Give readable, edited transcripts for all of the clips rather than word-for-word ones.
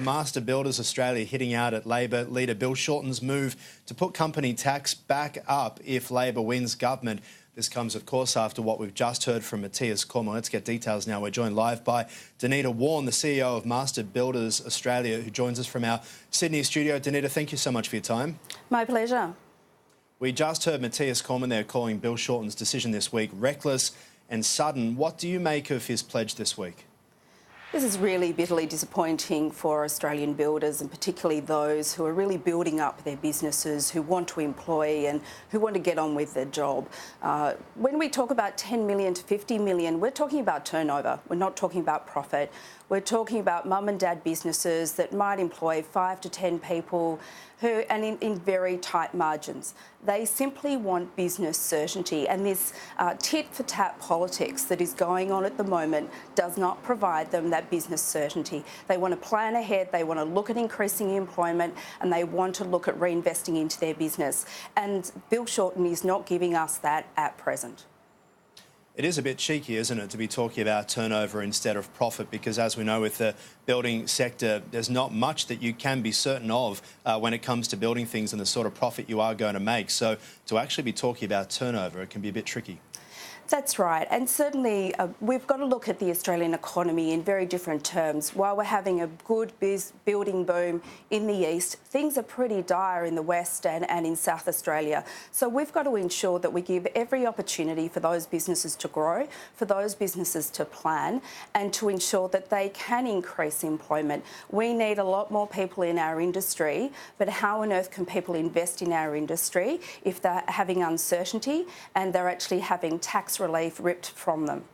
Master Builders Australia hitting out at Labor leader Bill Shorten's move to put company tax back up if Labor wins government. This comes, of course, after what we've just heard from Matthias Corman. Let's get details now. We're joined live by Denita, Wawn, the CEO of Master Builders Australia, who joins us from our Sydney studio. Denita, thank you so much for your time. My pleasure. We just heard Matthias Corman there calling Bill Shorten's decision this week reckless and sudden. What do you make of his pledge this week? This is really bitterly disappointing for Australian builders, and particularly those who are really building up their businesses, who want to employ and who want to get on with their job. When we talk about 10 million to 50 million, we're talking about turnover. We're not talking about profit. We're talking about mum and dad businesses that might employ 5 to 10 people and in very tight margins. They simply want business certainty, and this tit-for-tat politics that is going on at the moment does not provide them that business certainty. They want to plan ahead, they want to look at increasing employment, and they want to look at reinvesting into their business. And Bill Shorten is not giving us that at present. It is a bit cheeky, isn't it, to be talking about turnover instead of profit, because as we know with the building sector, there's not much that you can be certain of when it comes to building things and the sort of profit you are going to make. So to actually be talking about turnover, it can be a bit tricky. That's right, and certainly we've got to look at the Australian economy in very different terms. While we're having a good building boom in the east, things are pretty dire in the west and in South Australia. So we've got to ensure that we give every opportunity for those businesses to grow, for those businesses to plan, and to ensure that they can increase employment. We need a lot more people in our industry, but how on earth can people invest in our industry if they're having uncertainty and they're actually having tax relief ripped from them?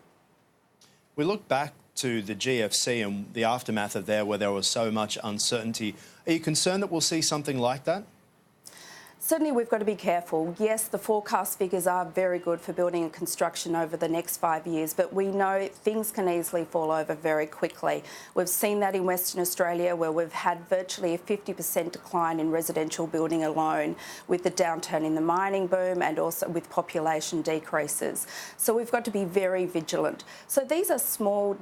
We look back to the GFC and the aftermath of there, where there was so much uncertainty. Are you concerned that we'll see something like that? Certainly we've got to be careful. Yes, the forecast figures are very good for building and construction over the next 5 years, but we know things can easily fall over very quickly. We've seen that in Western Australia, where we've had virtually a 50% decline in residential building alone, with the downturn in the mining boom and also with population decreases. So we've got to be very vigilant. So these are small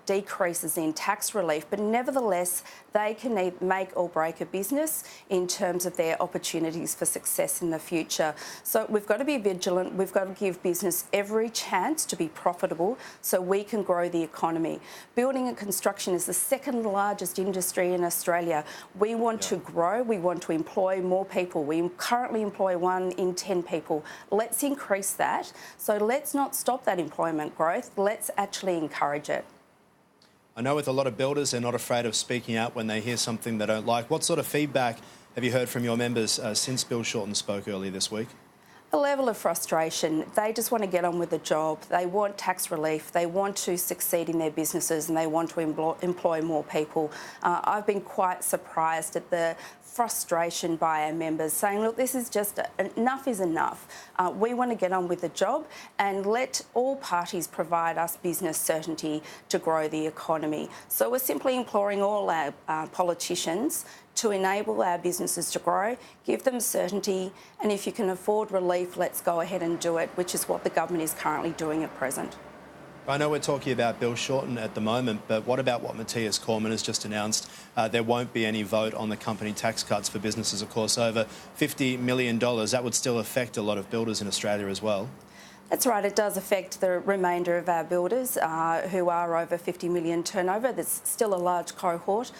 decreases in tax relief, but nevertheless they can make or break a business in terms of their opportunities for success in the future. So we've got to be vigilant. We've got to give business every chance to be profitable so we can grow the economy. Building and construction is the second largest industry in Australia. We want to grow. We want to employ more people. We currently employ 1 in 10 people. Let's increase that. So let's not stop that employment growth. Let's actually encourage it. I know with a lot of builders, they're not afraid of speaking out when they hear something they don't like. What sort of feedback have you heard from your members since Bill Shorten spoke earlier this week? A level of frustration. They just want to get on with the job. They want tax relief. They want to succeed in their businesses, and they want to employ more people. I've been quite surprised at the frustration by our members saying, look, this is just enough is enough. We want to get on with the job and let all parties provide us business certainty to grow the economy. So we're simply imploring all our politicians to enable our businesses to grow, give them certainty, and if you can afford relief, let's go ahead and do it, which is what the government is currently doing at present. I know we're talking about Bill Shorten at the moment, but what about what Matthias Corman has just announced? There won't be any vote on the company tax cuts for businesses, of course, over $50 million. That would still affect a lot of builders in Australia as well. That's right, it does affect the remainder of our builders who are over 50 million turnover. There's still a large cohort.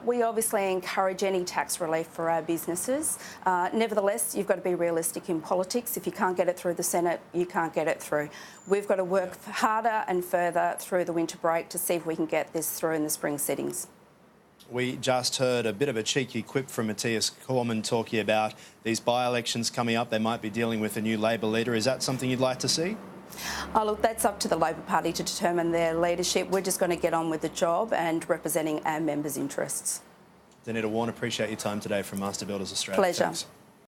We obviously encourage any tax relief for our businesses. Nevertheless, you've got to be realistic in politics. If you can't get it through the Senate, you can't get it through. We've got to work harder and further through the winter break to see if we can get this through in the spring sittings. We just heard a bit of a cheeky quip from Matthias Corman talking about these by-elections coming up. They might be dealing with a new Labor leader. Is that something you'd like to see? Oh, look, that's up to the Labor Party to determine their leadership. We're just going to get on with the job and representing our members' interests. Denita, Wawn, appreciate your time today from Master Builders Australia. Pleasure. Thanks.